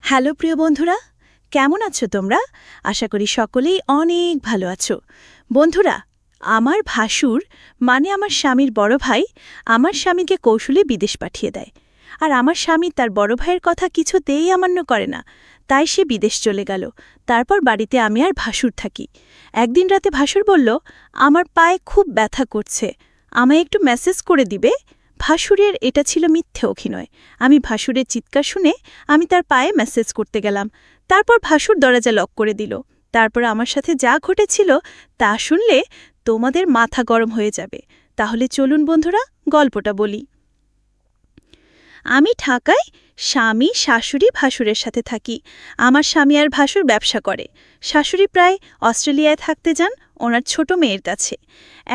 Hello প্রিয় বন্ধুরা, কেমন আছো তোমরা? আশা করি সকলেই অনেক ভালো আছো। বন্ধুরা, আমার ভাসুর মানে আমার স্বামীর বড় ভাই আমার স্বামীকে কৌশলে বিদেশ পাঠিয়ে দেয়। আর আমার স্বামী তার বড় ভাইয়ের কথা কিছুতেই অমান্য করে না, তাই সে বিদেশ চলে গেল। তারপর বাড়িতে আমি আর ভাসুর থাকি। একদিন রাতে ভাসুর বলল, আমার পায়ে খুব ব্যথা করছে, আমায় একটু মেসেজ করে দিবে। ভাসুরের এটা ছিল মিথ্যে অভিনয়। আমি ভাসুরের চিৎকার শুনে আমি তার পায়ে মেসেজ করতে গেলাম। তারপর ভাসুর দরজা লক করে দিল। তারপর আমার সাথে যা ঘটেছিল তা শুনলে তোমাদের মাথা গরম হয়ে যাবে। তাহলে চলুন বন্ধুরা, গল্পটা বলি। আমি ঢাকায় স্বামী, শাশুড়ি, ভাসুরের সাথে থাকি। আমার স্বামী আর ভাসুর ব্যবসা করে। শাশুড়ি প্রায় অস্ট্রেলিয়ায় থাকতে যান ওনার ছোট মেয়ের কাছে।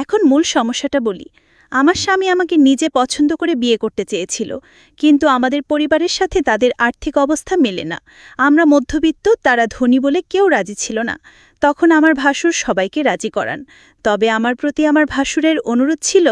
এখন মূল সমস্যাটা বলি। আমার স্বামী আমাকে নিজে পছন্দ করে বিয়ে করতে চেয়েছিল, কিন্তু আমাদের পরিবারের সাথে তাদের আর্থিক অবস্থা মেলে না। আমরা মধ্যবিত্ত, তারা ধনী বলে কেউ রাজি ছিল না। তখন আমার ভাসুর সবাইকে রাজি করান। তবে আমার প্রতি আমার ভাসুরের অনুরোধ ছিল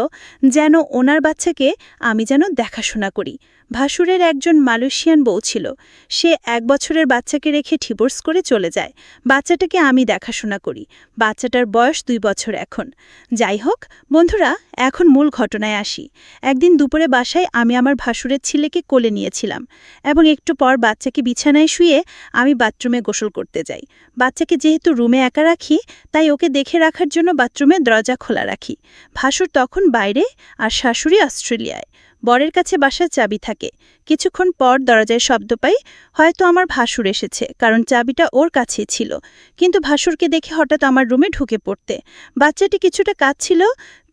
যেন ওনার বাচ্চাকে আমি যেন দেখাশোনা করি। ভাসুরের একজন মালয়েশিয়ান বউ ছিল। সে 1 বছরের বাচ্চাকে রেখে ডিভোর্স করে চলে যায়। বাচ্চাটাকে আমি দেখাশোনা করি। বাচ্চাটার বয়স 2 বছর এখন। যাই হোক বন্ধুরা, এখন মূল ঘটনায় আসি। একদিন দুপুরে বাসায় আমি আমার ভাসুরের ছেলেকে কোলে নিয়েছিলাম এবং একটু পর বাচ্চাকে বিছানায় শুয়ে আমি বাথরুমে গোসল করতে যাই। বাচ্চাকে যেহেতু রুমে একা রাখি, তাই ওকে দেখে রাখার জন্য বাথরুমের দরজা খোলা রাখি। ভাসুর তখন বাইরে আর শাশুড়ি অস্ট্রেলিয়ায়। বরের কাছে বাসার চাবি থাকে। কিছুক্ষণ পর দরজায় শব্দ পাই। হয়তো আমার ভাসুর এসেছে, কারণ চাবিটা ওর কাছেই ছিল। কিন্তু ভাসুরকে দেখে হঠাৎ আমার রুমে ঢুকে পড়তে। বাচ্চাটি কিছুটা কাঁদছিল,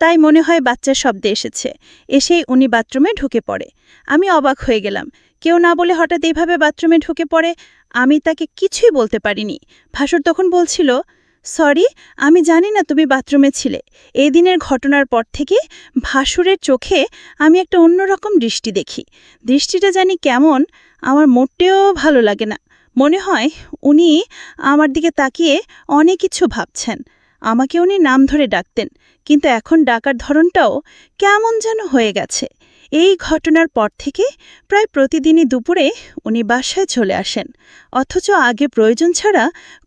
তাই মনে হয় বাচ্চার শব্দে এসেছে। এসেই উনি বাথরুমে ঢুকে পড়ে। আমি অবাক হয়ে গেলাম। কেউ না বলে হঠাৎ এইভাবে বাথরুমে ঢুকে পড়ে। আমি তাকে কিছুই বলতে পারিনি। ভাসুর তখন বলছিল, সরি, আমি জানি না তুমি বাথরুমে ছিলে। এই দিনের ঘটনার পর থেকে ভাসুরের চোখে আমি একটা অন্যরকম দৃষ্টি দেখি। দৃষ্টিটা জানি কেমন, আমার মোটেও ভালো লাগে না। মনে হয় উনি আমার দিকে তাকিয়ে অনেক কিছু ভাবছেন। আমাকে উনি নাম ধরে ডাকতেন, কিন্তু এখন ডাকার ধরনটাও কেমন যেন হয়ে গেছে। এই ঘটনার পর থেকে প্রায় প্রতিদিনই দুপুরে উনি বাসায় চলে আসেন, অথচ আগে প্রয়োজন ছাড়া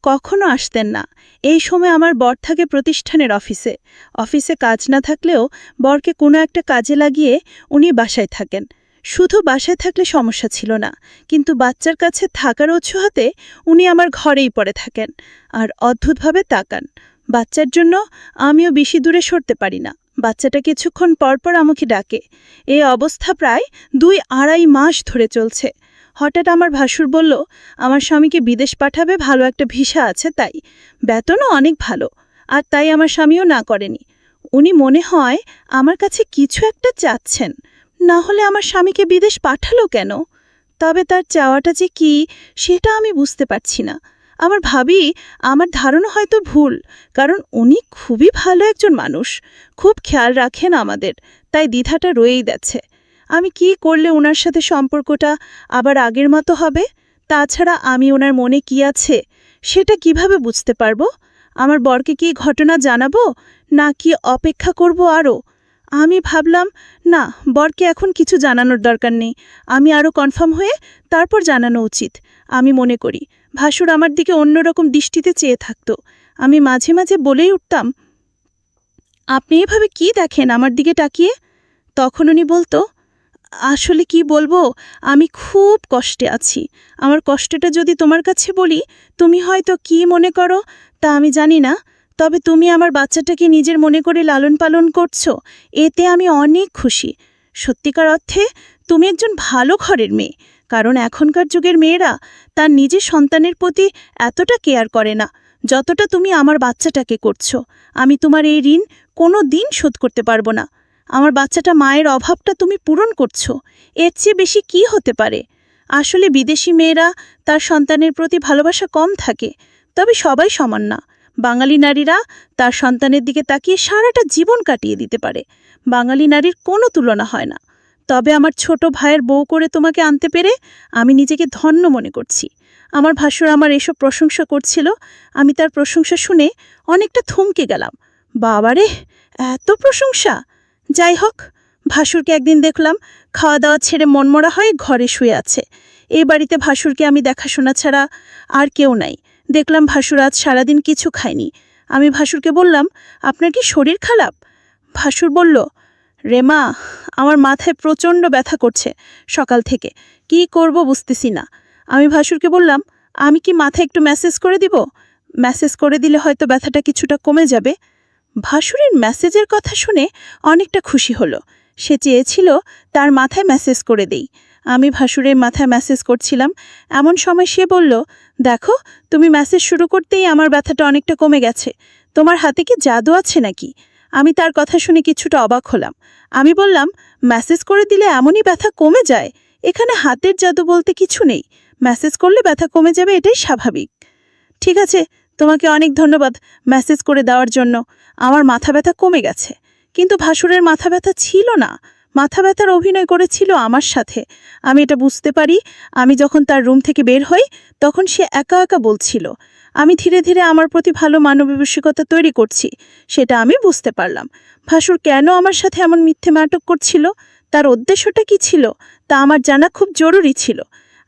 কখনো আসতেন না। এই সময় আমার বর থাকে প্রতিষ্ঠানের অফিসে। অফিসে কাজ না থাকলেও বরকে কোনো একটা কাজে লাগিয়ে উনি বাসায় থাকেন। শুধু বাসায় থাকলে সমস্যা ছিল না, কিন্তু বাচ্চার কাছে থাকার অজুহাতে উনি আমার ঘরেই পড়ে থাকেন আর অদ্ভুতভাবে তাকান। বাচ্চার জন্য আমিও বেশি দূরে সরতে পারি না। বাচ্চাটা কিছুক্ষণ পরপর আমাকে ডাকে। এই অবস্থা প্রায় 2-2.5 মাস ধরে চলছে। হঠাৎ আমার ভাসুর বলল, আমার স্বামীকে বিদেশ পাঠাবে, ভালো একটা ভিসা আছে তাই। বেতনও অনেক ভালো। আর তাই আমার স্বামীও না করেনি। উনি মনে হয় আমার কাছে কিছু একটা চাচ্ছেন। না হলে আমার স্বামীকে বিদেশ পাঠালো কেন? তবে তার চাওয়াটা যে কি, সেটা আমি বুঝতে পারছি না। আমার ভাবি, আমার ধারণা হয়তো ভুল, কারণ উনি খুবই ভালো একজন মানুষ, খুব খেয়াল রাখেন আমাদের, তাই দ্বিধাটা রয়েই যাচ্ছে। আমি কি করলে ওনার সাথে সম্পর্কটা আবার আগের মতো হবে? তাছাড়া আমি ওনার মনে কি আছে সেটা কিভাবে বুঝতে পারবো? আমার বরকে কি ঘটনা জানাবো, না কি অপেক্ষা করব আরও? আমি ভাবলাম, না, বরকে এখন কিছু জানানোর দরকার নেই। আমি আরও কনফার্ম হয়ে তারপর জানানো উচিত। আমি মনে করি ভাসুর আমার দিকে অন্যরকম দৃষ্টিতে চেয়ে থাকত। আমি মাঝে মাঝে বলেই উঠতাম, আপনি এভাবে কি দেখেন আমার দিকে তাকিয়ে? তখন উনি বলতো, আসলে কি বলবো, আমি খুব কষ্টে আছি। আমার কষ্টটা যদি তোমার কাছে বলি, তুমি হয়তো কি মনে করো তা আমি জানি না। তবে তুমি আমার বাচ্চাটাকে নিজের মনে করে লালন পালন করছো, এতে আমি অনেক খুশি। সত্যিকার অর্থে তুমি একজন ভালো ঘরের মেয়ে, কারণ এখনকার যুগের মেয়েরা তার নিজের সন্তানের প্রতি এতটা কেয়ার করে না যতটা তুমি আমার বাচ্চাটাকে করছো। আমি তোমার এই ঋণ কোনো দিন শোধ করতে পারবো না। আমার বাচ্চাটা মায়ের অভাবটা তুমি পূরণ করছো, এর চেয়ে বেশি কি হতে পারে? আসলে বিদেশি মেয়েরা তার সন্তানের প্রতি ভালোবাসা কম থাকে, তবে সবাই সমান না। বাঙালি নারীরা তার সন্তানের দিকে তাকিয়ে সারাটা জীবন কাটিয়ে দিতে পারে। বাঙালি নারীর কোনো তুলনা হয় না। তবে আমার ছোট ভাইয়ের বউ করে তোমাকে আনতে পেরে আমি নিজেকে ধন্য মনে করছি। আমার ভাসুর আমার এসব প্রশংসা করছিল। আমি তার প্রশংসা শুনে অনেকটা থমকে গেলাম। বাবারে, এত প্রশংসা! যাই হোক, ভাসুরকে একদিন দেখলাম খাওয়া দাওয়া ছেড়ে মনমরা হয়ে ঘরে শুয়ে আছে। এই বাড়িতে ভাসুরকে আমি দেখাশোনা ছাড়া আর কেউ নাই। দেখলাম ভাসুর আজ সারাদিন কিছু খায়নি। আমি ভাসুরকে বললাম, আপনার কি শরীর খারাপ? ভাসুর বলল, রেমা, আমার মাথায় প্রচণ্ড ব্যথা করছে সকাল থেকে, কি করব বুঝতেছি না। আমি ভাসুরকে বললাম, আমি কি মাথায় একটু ম্যাসেজ করে দিব? ম্যাসেজ করে দিলে হয়তো ব্যথাটা কিছুটা কমে যাবে। ভাসুরের ম্যাসেজের কথা শুনে অনেকটা খুশি হলো। সে চেয়েছিল তার মাথায় ম্যাসেজ করে দেই। আমি ভাসুরের মাথায় ম্যাসেজ করছিলাম, এমন সময় সে বলল, দেখো, তুমি ম্যাসেজ শুরু করতেই আমার ব্যথাটা অনেকটা কমে গেছে। তোমার হাতে কি জাদু আছে নাকি? আমি তার কথা শুনে কিছুটা অবাক হলাম। আমি বললাম, ম্যাসেজ করে দিলে এমনই ব্যথা কমে যায়? এখানে হাতের জাদু বলতে কিছু নেই। ম্যাসেজ করলে ব্যথা কমে যাবে, এটাই স্বাভাবিক। ঠিক আছে, তোমাকে অনেক ধন্যবাদ মেসেজ করে দেওয়ার জন্য। আমার মাথা ব্যথা কমে গেছে। কিন্তু ভাসুরের মাথা ব্যথা ছিল না, মাথা ব্যথার অভিনয় করেছিল আমার সাথে। আমি এটা বুঝতে পারি। আমি যখন তার রুম থেকে বের হই তখন সে একা একা বলছিল। আমি ধীরে ধীরে আমার প্রতি ভালো মানবিকতা তৈরি করছি, সেটা আমি বুঝতে পারলাম। ভাসুর কেন আমার সাথে এমন মিথ্যে নাটক করছিল, তার উদ্দেশ্যটা কি ছিল, তা আমার জানা খুব জরুরি ছিল।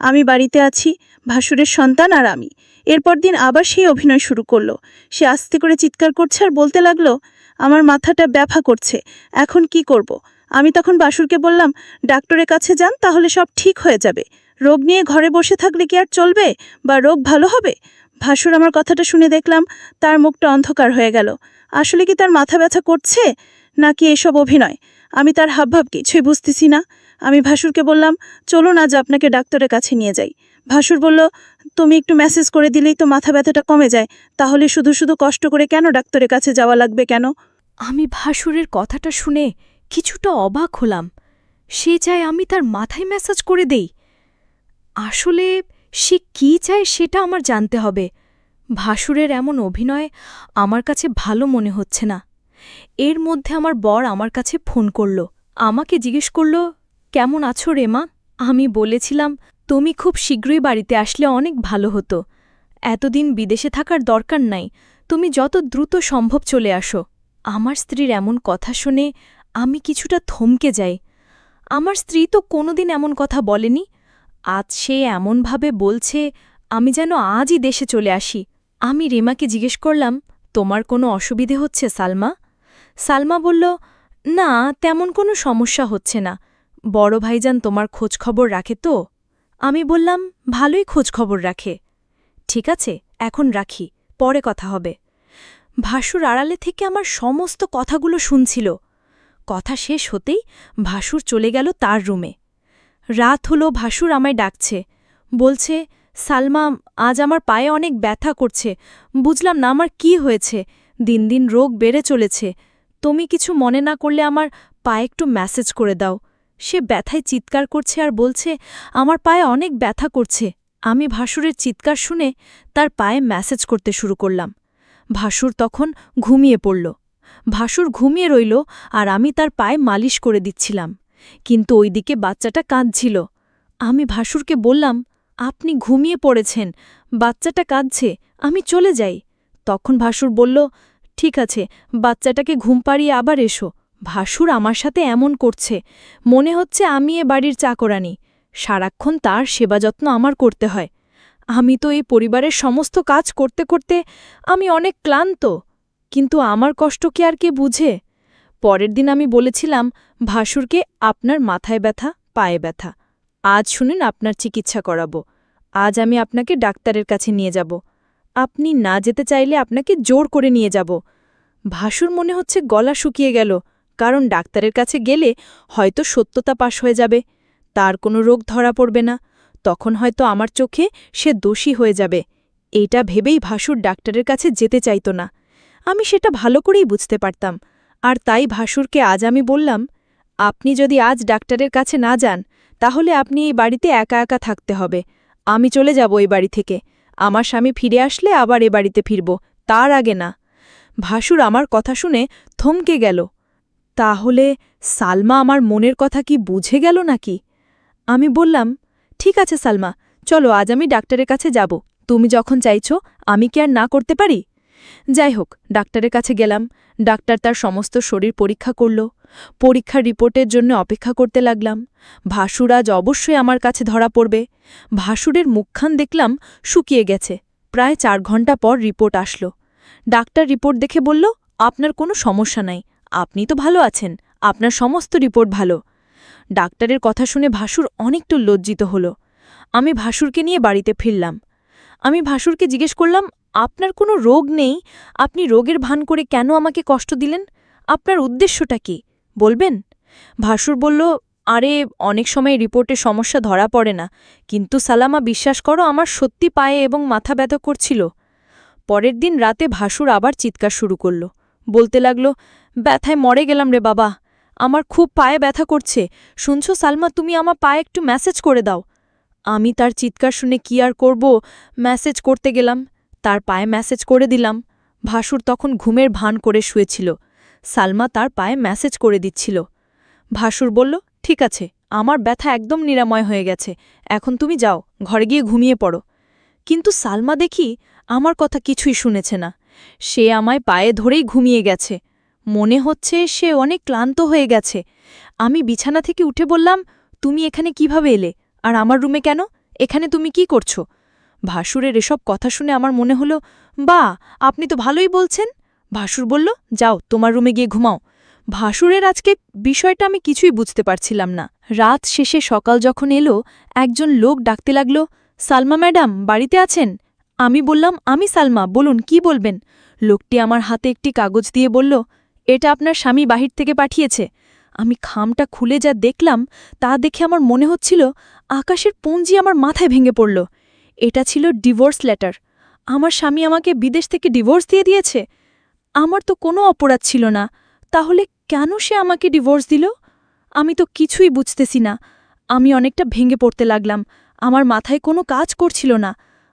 আমি বাড়িতে আছি, ভাসুরের সন্তান আর আমি। এরপর দিন আবার সেই অভিনয় শুরু করলো। সে আস্তে করে চিৎকার করছে আর বলতে লাগলো, আমার মাথাটা ব্যথা করছে, এখন কি করব? আমি তখন ভাসুরকে বললাম, ডাক্তারের কাছে যান, তাহলে সব ঠিক হয়ে যাবে। রোগ নিয়ে ঘরে বসে থাকলে কি আর চলবে, বা রোগ ভালো হবে? ভাসুর আমার কথাটা শুনে দেখলাম তার মুখটা অন্ধকার হয়ে গেল। আসলে কি তার মাথা ব্যথা করছে, নাকি এসব অভিনয়? আমি তার হাবভাব কিছুই বুঝতেছি না। আমি ভাসুরকে বললাম, চলুন আজ আপনাকে ডাক্তারের কাছে নিয়ে যাই। ভাসুর বলল, তুমি একটু মেসেজ করে দিলেই তো মাথা ব্যথাটা কমে যায়, তাহলে শুধু শুধু কষ্ট করে কেন ডাক্তারের কাছে যাওয়া লাগবে কেন? আমি ভাসুরের কথাটা শুনে কিছুটা অবাক হলাম। সে চায় আমি তার মাথায় ম্যাসাজ করে দেই। আসলে সে কি চায় সেটা আমার জানতে হবে। ভাসুরের এমন অভিনয় আমার কাছে ভালো মনে হচ্ছে না। এর মধ্যে আমার বর আমার কাছে ফোন করল, আমাকে জিজ্ঞেস করল, কেমন আছো রেমা? আমি বলেছিলাম, তুমি খুব শীঘ্রই বাড়িতে আসলে অনেক ভালো হতো। এতদিন বিদেশে থাকার দরকার নাই, তুমি যত দ্রুত সম্ভব চলে আসো। আমার স্ত্রীর এমন কথা শুনে আমি কিছুটা থমকে যাই। আমার স্ত্রী তো কোনোদিন এমন কথা বলেনি। আজ সে এমনভাবে বলছে আমি যেন আজই দেশে চলে আসি। আমি রেমাকে জিজ্ঞেস করলাম, তোমার কোনো অসুবিধে হচ্ছে সালমা? সালমা বলল, না, তেমন কোনো সমস্যা হচ্ছে না। বড় ভাইজান তোমার খোঁজখবর রাখে তো? আমি বললাম, ভালোই খোঁজখবর রাখে। ঠিক আছে, এখন রাখি, পরে কথা হবে। ভাসুর আড়ালে থেকে আমার সমস্ত কথাগুলো শুনছিল। কথা শেষ হতেই ভাসুর চলে গেল তার রুমে। রাত হলো, ভাসুর আমায় ডাকছে, বলছে, সালমা, আজ আমার পায়ে অনেক ব্যথা করছে, বুঝলাম না আমার কি হয়েছে। দিন দিন রোগ বেড়ে চলেছে। তুমি কিছু মনে না করলে আমার পায়ে একটু ম্যাসেজ করে দাও। সে ব্যথায় চিৎকার করছে আর বলছে আমার পায়ে অনেক ব্যথা করছে। আমি ভাসুরের চিৎকার শুনে তার পায়ে ম্যাসেজ করতে শুরু করলাম। ভাসুর তখন ঘুমিয়ে পড়ল। ভাসুর ঘুমিয়ে রইল আর আমি তার পায়ে মালিশ করে দিচ্ছিলাম। কিন্তু ওইদিকে বাচ্চাটা কাঁদছিল। আমি ভাসুরকে বললাম, আপনি ঘুমিয়ে পড়েছেন, বাচ্চাটা কাঁদছে, আমি চলে যাই। তখন ভাসুর বলল, ঠিক আছে, বাচ্চাটাকে ঘুম পাড়িয়ে আবার এসো। ভাসুর আমার সাথে এমন করছে, মনে হচ্ছে আমি এ বাড়ির চাকরানী, সারাক্ষণ তার সেবাযত্ন আমার করতে হয়। আমি তো এই পরিবারের সমস্ত কাজ করতে করতে আমি অনেক ক্লান্ত, কিন্তু আমার কষ্ট কি আর কে বুঝে? পরের দিন আমি বলেছিলাম ভাসুরকে, আপনার মাথায় ব্যথা, পায়ে ব্যথা, আজ শুনেন আপনার চিকিৎসা করাবো। আজ আমি আপনাকে ডাক্তারের কাছে নিয়ে যাব। আপনি না যেতে চাইলে আপনাকে জোর করে নিয়ে যাব। ভাসুর মনে হচ্ছে গলা শুকিয়ে গেল, কারণ ডাক্তারের কাছে গেলে হয়তো সত্যতা পাশ হয়ে যাবে, তার কোনো রোগ ধরা পড়বে না, তখন হয়তো আমার চোখে সে দোষী হয়ে যাবে। এইটা ভেবেই ভাসুর ডাক্তারের কাছে যেতে চাইত না। আমি সেটা ভালো করেই বুঝতে পারতাম, আর তাই ভাসুরকে আজ আমি বললাম, আপনি যদি আজ ডাক্তারের কাছে না যান তাহলে আপনি এই বাড়িতে একা একা থাকতে হবে। আমি চলে যাব এই বাড়ি থেকে। আমার স্বামী ফিরে আসলে আবার এ বাড়িতে ফিরব, তার আগে না। ভাসুর আমার কথা শুনে থমকে গেল। তাহলে সালমা আমার মনের কথা কি বুঝে গেল নাকি? আমি বললাম, ঠিক আছে সালমা, চলো আজ আমি ডাক্তারের কাছে যাব। তুমি যখন চাইছো আমি কি আর না করতে পারি? যাই হোক, ডাক্তারের কাছে গেলাম। ডাক্তার তার সমস্ত শরীর পরীক্ষা করল। পরীক্ষার রিপোর্টের জন্য অপেক্ষা করতে লাগলাম। ভাসুর আজ অবশ্যই আমার কাছে ধরা পড়বে। ভাসুরের মুখখান দেখলাম শুকিয়ে গেছে। প্রায় 4 ঘন্টা পর রিপোর্ট আসলো। ডাক্তার রিপোর্ট দেখে বলল, আপনার কোনো সমস্যা নাই, আপনি তো ভালো আছেন, আপনার সমস্ত রিপোর্ট ভালো। ডাক্তারের কথা শুনে ভাসুর অনেকটা লজ্জিত হল। আমি ভাসুরকে নিয়ে বাড়িতে ফিরলাম। আমি ভাসুরকে জিজ্ঞেস করলাম, আপনার কোনো রোগ নেই, আপনি রোগের ভান করে কেন আমাকে কষ্ট দিলেন? আপনার উদ্দেশ্যটা কি বলবেন? ভাসুর বলল, আরে অনেক সময় রিপোর্টে সমস্যা ধরা পড়ে না, কিন্তু সালামা বিশ্বাস করো আমার সত্যি পায়ে এবং মাথা ব্যথা করছিল। পরের দিন রাতে ভাসুর আবার চিৎকার শুরু করল। বলতে লাগল, ব্যথায় মরে গেলাম রে বাবা, আমার খুব পায়ে ব্যথা করছে, শুনছো সালমা, তুমি আমার পায়ে একটু ম্যাসেজ করে দাও। আমি তার চিৎকার শুনে কি আর করব, ম্যাসেজ করতে গেলাম, তার পায়ে ম্যাসেজ করে দিলাম। ভাসুর তখন ঘুমের ভান করে শুয়েছিল। সালমা তার পায়ে ম্যাসেজ করে দিচ্ছিল। ভাসুর বলল, ঠিক আছে, আমার ব্যথা একদম নিরাময় হয়ে গেছে, এখন তুমি যাও, ঘরে গিয়ে ঘুমিয়ে পড়ো। কিন্তু সালমা দেখি আমার কথা কিছুই শুনেছে না। সে আমায় পায়ে ধরেই ঘুমিয়ে গেছে। মনে হচ্ছে সে অনেক ক্লান্ত হয়ে গেছে। আমি বিছানা থেকে উঠে বললাম, তুমি এখানে কিভাবে এলে, আর আমার রুমে কেন? এখানে তুমি কি করছো? ভাসুরের এসব কথা শুনে আমার মনে হলো, বাহ, আপনি তো ভালোই বলছেন। ভাসুর বলল, যাও তোমার রুমে গিয়ে ঘুমাও। ভাসুরের আজকে বিষয়টা আমি কিছুই বুঝতে পারছিলাম না। রাত শেষে সকাল যখন এলো, একজন লোক ডাকতে লাগল, সালমা ম্যাডাম বাড়িতে আছেন? আমি বললাম, আমি সালমা, বলুন কি বলবেন। লোকটি আমার হাতে একটি কাগজ দিয়ে বলল, এটা আপনার স্বামী বাহির থেকে পাঠিয়েছে। আমি খামটা খুলে যা দেখলাম তা দেখে আমার মনে হচ্ছিল আকাশের পুঞ্জি আমার মাথায় ভেঙে পড়ল। এটা ছিল ডিভোর্স লেটার। আমার স্বামী আমাকে বিদেশ থেকে ডিভোর্স দিয়ে দিয়েছে। আমার তো কোনো অপরাধ ছিল না, তাহলে কেন সে আমাকে ডিভোর্স দিল? আমি তো কিছুই বুঝতেছি না। আমি অনেকটা ভেঙে পড়তে লাগলাম। আমার মাথায় কোনো কাজ করছিল না।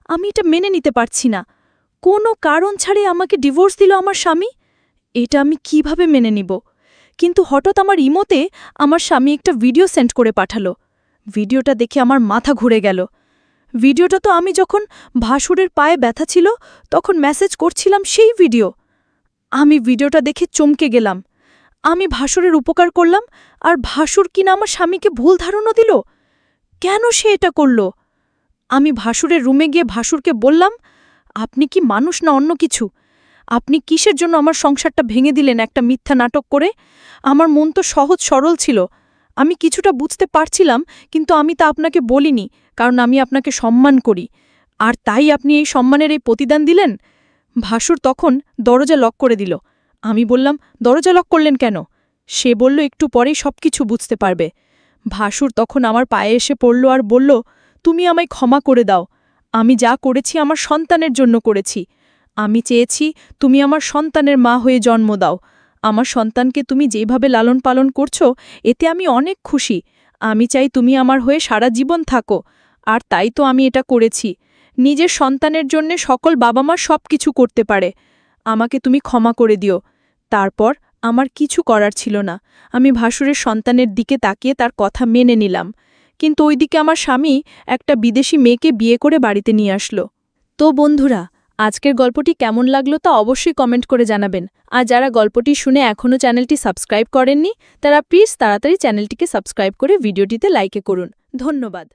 আমি এটা মেনে নিতে পারছি না। কোনো কারণ ছাড়াই আমাকে ডিভোর্স দিল আমার স্বামী। এটা আমি কিভাবে মেনে নিব? কিন্তু হঠাৎ আমার ইমোতে আমার স্বামী একটা ভিডিও সেন্ড করে পাঠালো। ভিডিওটা দেখে আমার মাথা ঘুরে গেল। ভিডিওটা তো আমি যখন ভাসুরের পায়ে ব্যথা ছিল তখন মেসেজ করছিলাম সেই ভিডিও। আমি ভিডিওটা দেখে চমকে গেলাম। আমি ভাসুরের উপকার করলাম, আর ভাসুর কিনা আমার স্বামীকে ভুল ধারণা দিল। কেন সে এটা করল? আমি ভাসুরের রুমে গিয়ে ভাসুরকে বললাম, আপনি কি মানুষ না অন্য কিছু? আপনি কিসের জন্য আমার সংসারটা ভেঙে দিলেন একটা মিথ্যা নাটক করে? আমার মন তো সহজ সরল ছিল, আমি কিছুটা বুঝতে পারছিলাম, কিন্তু আমি তা আপনাকে বলিনি, কারণ আমি আপনাকে সম্মান করি। আর তাই আপনি এই সম্মানের এই প্রতিদান দিলেন? ভাসুর তখন দরজা লক করে দিল। আমি বললাম, দরজা লক করলেন কেন? সে বলল, একটু পরেই সবকিছু বুঝতে পারবে। ভাসুর তখন আমার পায়ে এসে পড়ল আর বলল, তুমি আমায় ক্ষমা করে দাও। আমি যা করেছি আমার সন্তানের জন্য করেছি। আমি চেয়েছি তুমি আমার সন্তানের মা হয়ে জন্ম দাও। আমার সন্তানকে তুমি যেভাবে লালন পালন করছো এতে আমি অনেক খুশি। আমি চাই তুমি আমার হয়ে সারা জীবন থাকো। আর তাই তো আমি এটা করেছি। নিজের সন্তানের জন্যে সকল বাবা মা সব কিছু করতে পারে। আমাকে তুমি ক্ষমা করে দিও। তারপর আমার কিছু করার ছিল না। আমি ভাসুরের সন্তানের দিকে তাকিয়ে তার কথা মেনে নিলাম। কিন্তু ওইদিকে আমার স্বামী একটা বিদেশি মেয়েকে বিয়ে করে বাড়িতে নিয়ে আসলো। তো বন্ধুরা, আজকের গল্পটি কেমন লাগলো তা অবশ্যই কমেন্ট করে জানাবেন। আর যারা গল্পটি শুনে এখনও চ্যানেলটি সাবস্ক্রাইব করেননি তারা প্লিজ তাড়াতাড়ি চ্যানেলটিকে সাবস্ক্রাইব করে ভিডিওটিতে লাইক করুন। ধন্যবাদ।